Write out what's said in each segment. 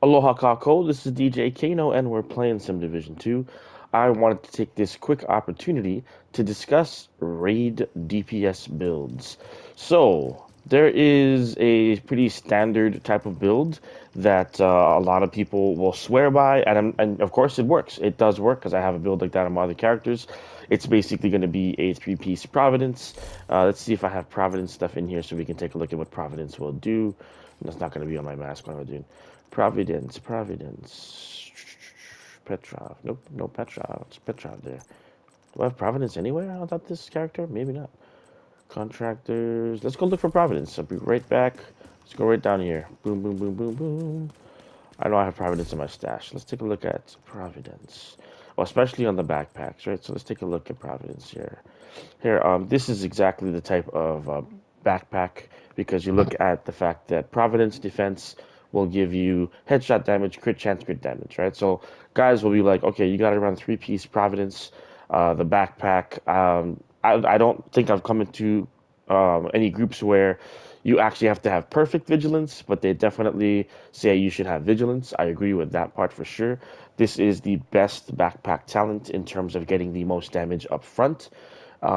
Aloha kākou, this is DJ Kano and we're playing some Division 2. I wanted to take this quick opportunity to discuss raid DPS builds. So, there is a pretty standard type of build that a lot of people will swear by, and of course it works. It does work because I have a build like that on my other characters. It's basically going to be a three-piece Providence. Let's see if I have Providence stuff in here so we can take a look at what Providence will do. That's not going to be on my mask. What am I doing? Providence. Petrov. Nope, no Petrov. It's Petrov there. Do I have Providence anywhere about this character? Maybe not. Contractors. Let's go look for Providence. I'll be right back. Let's go right down here. Boom, boom, boom, boom, boom. I know I have Providence in my stash. Let's take a look at Providence. Well, especially on the backpacks, right? So let's take a look at Providence here. Here, this is exactly the type of backpack because you look at the fact that Providence defense will give you headshot damage, crit chance, crit damage, right? So guys will be like, okay, you got to run three-piece Providence, the backpack. I don't think I've come into any groups where you actually have to have perfect vigilance, but they definitely say you should have vigilance. I agree with that part for sure. This is the best backpack talent in terms of getting the most damage up front,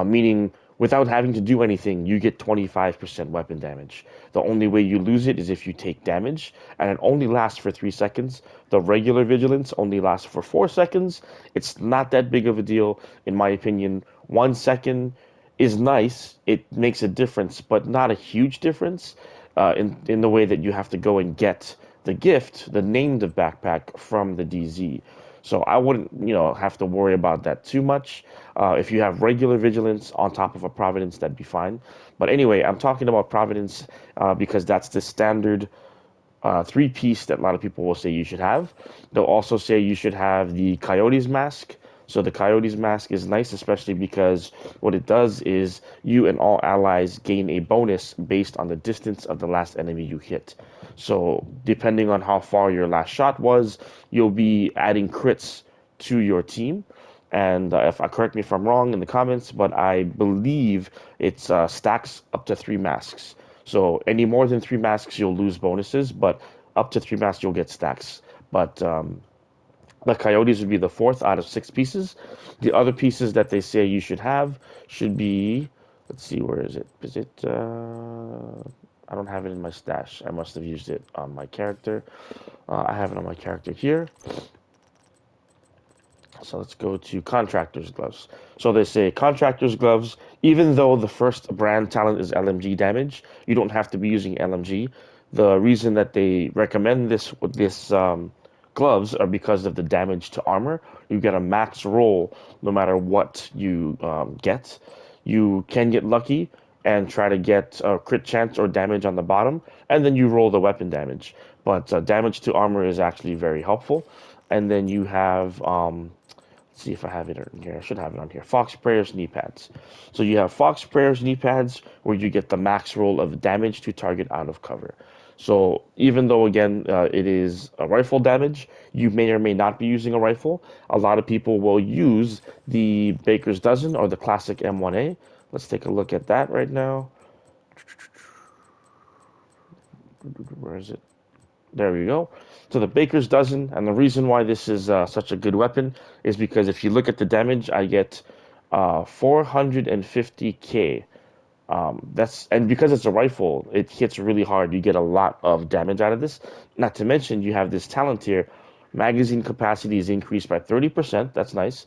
meaning without having to do anything, you get 25% weapon damage. The only way you lose it is if you take damage, and it only lasts for 3 seconds. The regular vigilance only lasts for 4 seconds. It's not that big of a deal, in my opinion. 1 second is nice. It makes a difference, but not a huge difference in the way that you have to go and get the gift, the named backpack from the DZ. So I wouldn't, have to worry about that too much. If you have regular vigilance on top of a Providence, that'd be fine. But anyway, I'm talking about Providence because that's the standard three-piece that a lot of people will say you should have. They'll also say you should have the Coyotes Mask. So the Coyotes Mask is nice, especially because what it does is you and all allies gain a bonus based on the distance of the last enemy you hit. So depending on how far your last shot was, you'll be adding crits to your team. And if I correct me if I'm wrong in the comments, but I believe it's stacks up to 3 masks. So any more than 3 masks, you'll lose bonuses, but up to 3 masks, you'll get stacks. But the Coyotes would be the fourth out of 6 pieces. The other pieces that they say you should have should be, let's see, where is it? Is it? I don't have it in my stash. I must have used it on my character. I have it on my character here. So let's go to Contractors Gloves. So they say Contractors Gloves, even though the first brand talent is LMG damage, you don't have to be using LMG. The reason that they recommend this gloves are because of the damage to armor. You get a max roll no matter what you get. You can get lucky and try to get a crit chance or damage on the bottom, and then you roll the weapon damage. But damage to armor is actually very helpful. And then you have see if I have it in here. I should have it on here. Fox Prayers knee pads. So you have Fox Prayers knee pads where you get the max roll of damage to target out of cover. So even though again it is a rifle damage, you may or may not be using a rifle. A lot of people will use the Baker's Dozen or the classic M1A. Let's take a look at that right now. Where is it? There we go. So the Baker's Dozen, and the reason why this is such a good weapon is because if you look at the damage, I get 450k. That's and because it's a rifle, it hits really hard. You get a lot of damage out of this. Not to mention, you have this talent here. Magazine capacity is increased by 30%. That's nice.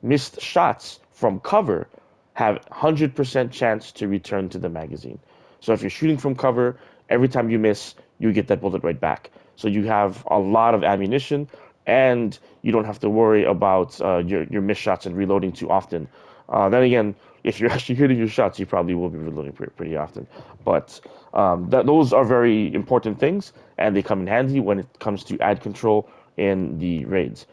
Missed shots from cover have 100% chance to return to the magazine. So if you're shooting from cover, every time you miss, you get that bullet right back. So you have a lot of ammunition, and you don't have to worry about your missed shots and reloading too often. Then again, if you're actually hitting your shots, you probably will be reloading pretty often. But those are very important things, and they come in handy when it comes to ad control in the raids.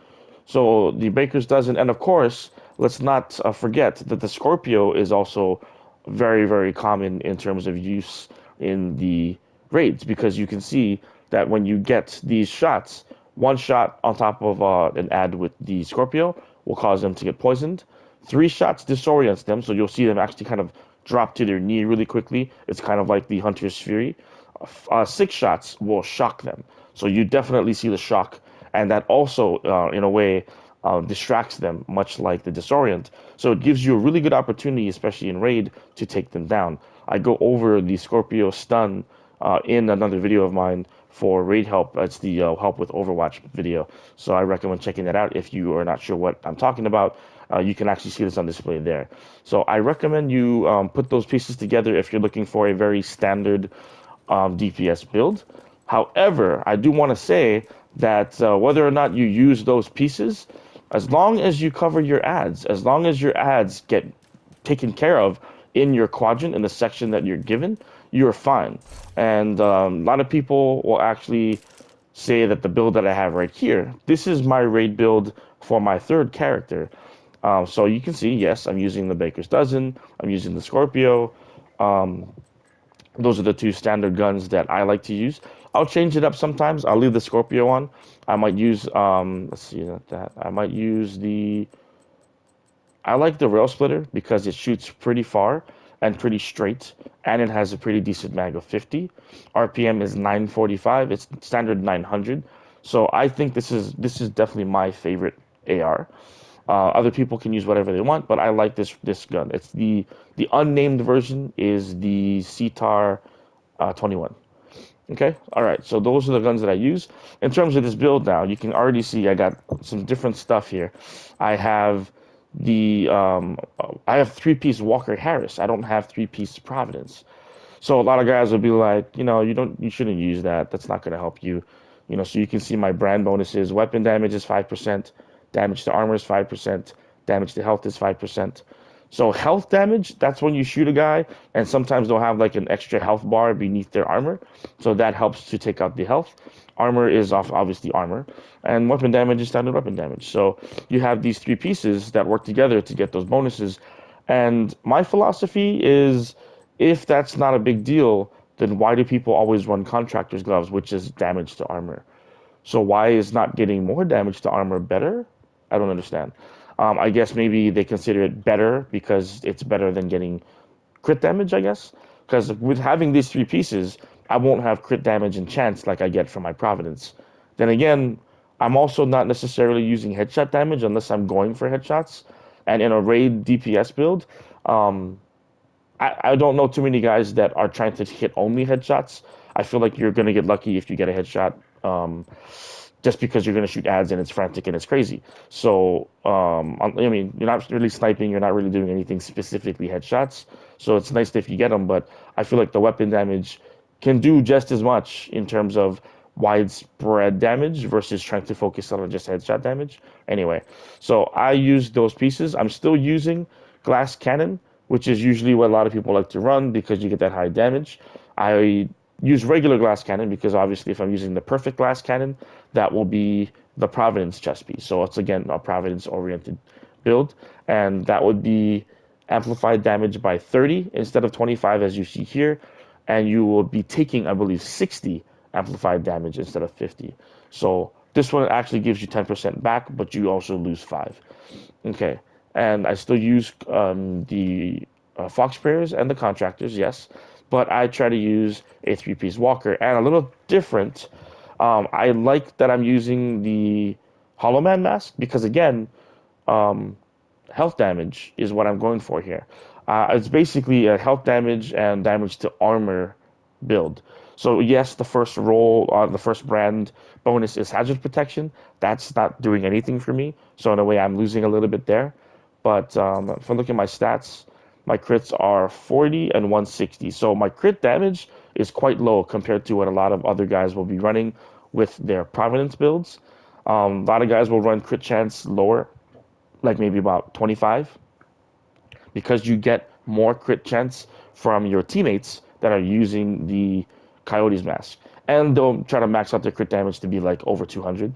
So the Baker's Dozen, and of course, let's not forget that the Scorpio is also very, very common in terms of use in the raids because you can see that when you get these shots, one shot on top of an ad with the Scorpio will cause them to get poisoned. 3 shots disorients them, so you'll see them actually kind of drop to their knee really quickly. It's kind of like the Hunter's Fury. 6 shots will shock them. So you definitely see the shock, and that also, in a way, distracts them, much like the disorient. So it gives you a really good opportunity, especially in raid, to take them down. I go over the Scorpio stun in another video of mine for raid help. It's the help with Overwatch video. So I recommend checking that out if you are not sure what I'm talking about. You can actually see this on display there. So I recommend you put those pieces together if you're looking for a very standard DPS build. However, I do want to say that whether or not you use those pieces, as long as you cover your ads, as long as your ads get taken care of in your quadrant, in the section that you're given, you're fine. And a lot of people will actually say that the build that I have right here, this is my raid build for my third character. So you can see, yes, I'm using the Baker's Dozen, I'm using the Scorpio. Those are the two standard guns that I like to use. I'll change it up sometimes. I'll leave the Scorpio on. I might use, let's see, not that. I might use the, I like the Rail Splitter because it shoots pretty far and pretty straight, and it has a pretty decent mag of 50. RPM is 945. It's standard 900. So I think this is definitely my favorite AR. Other people can use whatever they want, but I like this gun. It's the unnamed version is the CTAR 21. Okay, all right. So those are the guns that I use. In terms of this build now, you can already see I got some different stuff here. I have I have 3-piece Walker Harris. I don't have 3-piece Providence. So a lot of guys will be like, you shouldn't use that. That's not going to help you. So you can see my brand bonuses. Weapon damage is 5%, damage to armor is 5%, damage to health is 5%. So health damage, that's when you shoot a guy, and sometimes they'll have like an extra health bar beneath their armor. So that helps to take out the health. Armor is off obviously armor, and weapon damage is standard weapon damage. So you have these 3 pieces that work together to get those bonuses. And my philosophy is, if that's not a big deal, then why do people always run Contractors Gloves, which is damage to armor? So why is not getting more damage to armor better? I don't understand. I guess maybe they consider it better because it's better than getting crit damage, I guess. Because with having these 3 pieces, I won't have crit damage and chance like I get from my Providence. Then again, I'm also not necessarily using headshot damage unless I'm going for headshots. And in a raid DPS build, I don't know too many guys that are trying to hit only headshots. I feel like you're going to get lucky if you get a headshot. Just because you're going to shoot ads and it's frantic and it's crazy. So, I mean, you're not really sniping, you're not really doing anything specifically headshots. So it's nice if you get them, but I feel like the weapon damage can do just as much in terms of widespread damage versus trying to focus on just headshot damage. Anyway, so I use those pieces. I'm still using glass cannon, which is usually what a lot of people like to run because you get that high damage. I use regular glass cannon because obviously if I'm using the perfect glass cannon, that will be the Providence chest piece. So it's again a Providence oriented build, and that would be amplified damage by 30 instead of 25 as you see here, and you will be taking, I believe, 60 amplified damage instead of 50. So this one actually gives you 10% back, but you also lose 5. Okay, and I still use the Fox prayers and the contractors, yes, but I try to use a 3-piece Walker and a little different. I like that I'm using the Hollow Man mask because again, health damage is what I'm going for here. It's basically a health damage and damage to armor build. So yes, the first roll, the first brand bonus is hazard protection. That's not doing anything for me. So in a way, I'm losing a little bit there. But if I look at my stats, my crits are 40 and 160. So my crit damage is quite low compared to what a lot of other guys will be running with their Providence builds. A lot of guys will run crit chance lower, like maybe about 25, because you get more crit chance from your teammates that are using the Coyotes Mask. And they'll try to max out their crit damage to be like over 200.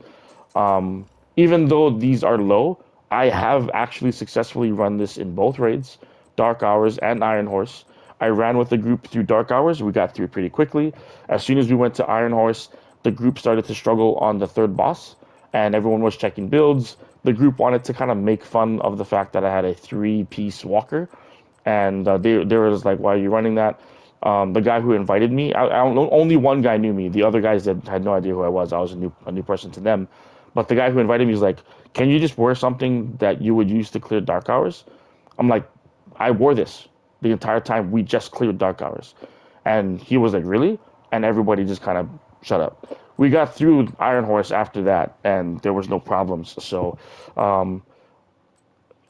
Even though these are low, I have actually successfully run this in both raids, Dark Hours and Iron Horse. I ran with the group through Dark Hours. We got through pretty quickly. As soon as we went to Iron Horse, the group started to struggle on the third boss, and everyone was checking builds. The group wanted to kind of make fun of the fact that I had a 3-piece Walker, and they were just like, "Why are you running that?" The guy who invited me, I don't know, only one guy knew me. The other guys that had no idea who I was. I was a new person to them. But the guy who invited me was like, "Can you just wear something that you would use to clear dark hours?" I'm like, "I wore this the entire time we just cleared dark hours," and he was like, "Really?" And everybody just kind of shut up. We got through Iron Horse after that, and there was no problems. So um,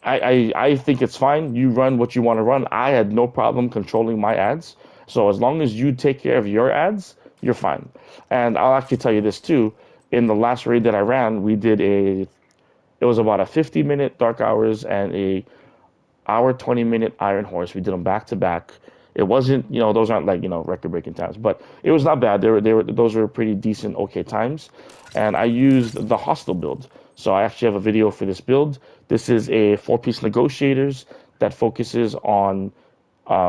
I think it's fine. You run what you want to run. I had no problem controlling my ads. So as long as you take care of your ads, you're fine. And I'll actually tell you this too. In the last raid that I ran, we did it was about a 50-minute dark hours and a hour 20-minute Iron Horse. We did them back to back. It wasn't, those aren't like, record breaking times, but it was not bad. Those were pretty decent, okay times. And I used the hostile build. So I actually have a video for this build. This is a 4-piece negotiators that focuses on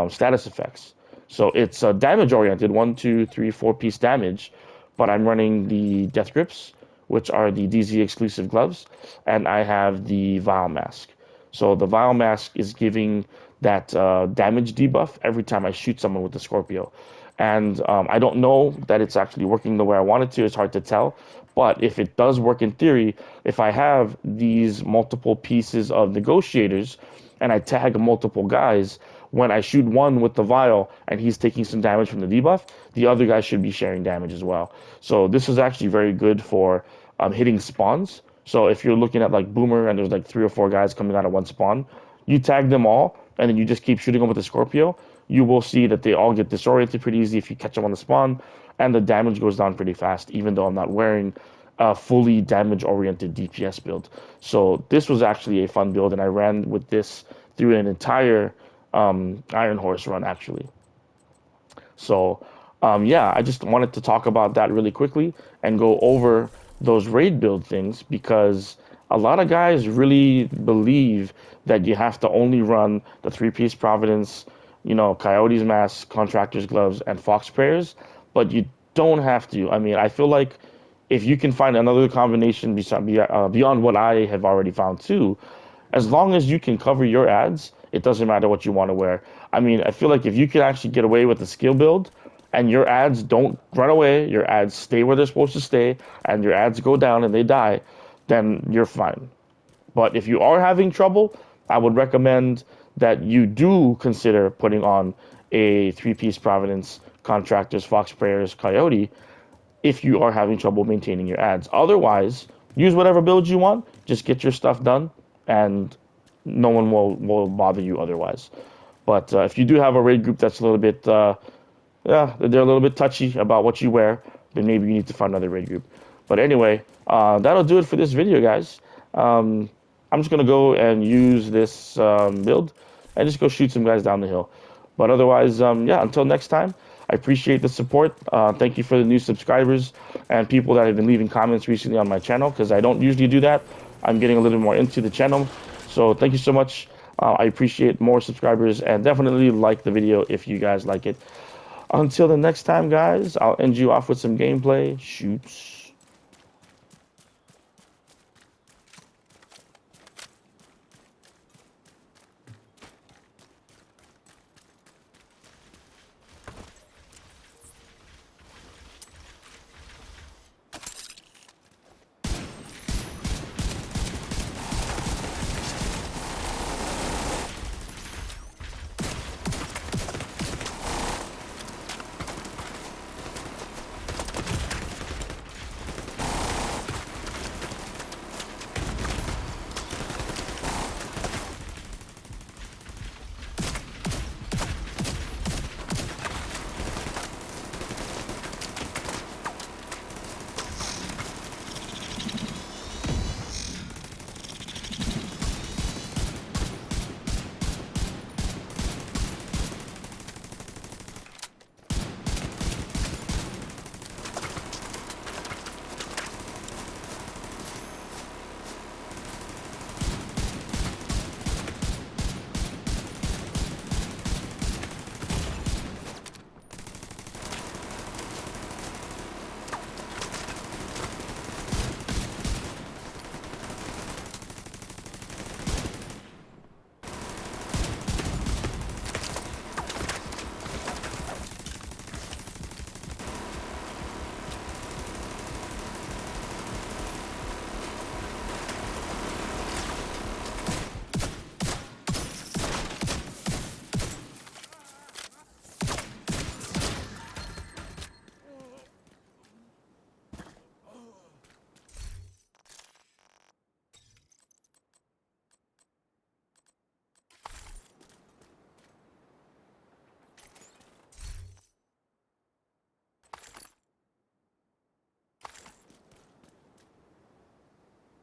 status effects. So it's damage oriented, 1, 2, 3, 4-piece damage, but I'm running the death grips, which are the DZ exclusive gloves, and I have the Vile Mask. So the Vile Mask is giving that damage debuff every time I shoot someone with the Scorpio. And I don't know that it's actually working the way I want it to. It's hard to tell. But if it does work in theory, if I have these multiple pieces of negotiators and I tag multiple guys, when I shoot one with the vial and he's taking some damage from the debuff, the other guy should be sharing damage as well. So this is actually very good for hitting spawns. So if you're looking at like Boomer and there's like 3 or 4 guys coming out of one spawn, you tag them all and then you just keep shooting them with the Scorpio, you will see that they all get disoriented pretty easy if you catch them on the spawn, and the damage goes down pretty fast, even though I'm not wearing a fully damage-oriented DPS build. So this was actually a fun build, and I ran with this through an entire Iron Horse run, actually. So, yeah, I just wanted to talk about that really quickly and go over those raid build things because a lot of guys really believe that you have to only run the 3-piece Providence, Coyotes Mask, Contractors Gloves, and Fox Prayers, but you don't have to. I mean, I feel like if you can find another combination beyond what I have already found too, as long as you can cover your ads, it doesn't matter what you want to wear. I mean, I feel like if you can actually get away with the skill build and your ads don't run away, your ads stay where they're supposed to stay, and your ads go down and they die, then you're fine. But if you are having trouble, I would recommend that you do consider putting on a 3-piece Providence, Contractors, Fox Prayers, Coyote, if you are having trouble maintaining your ads. Otherwise, use whatever build you want. Just get your stuff done, and no one will bother you otherwise. But if you do have a raid group that's a little bit, yeah, they're a little bit touchy about what you wear, then maybe you need to find another raid group. But anyway, that'll do it for this video, guys. I'm just gonna go and use this build and just go shoot some guys down the hill. But otherwise, yeah, until next time, I appreciate the support. Thank you for the new subscribers and people that have been leaving comments recently on my channel because I don't usually do that. I'm getting a little more into the channel. So thank you so much. I appreciate more subscribers and definitely like the video if you guys like it. Until the next time, guys, I'll end you off with some gameplay. Shoots.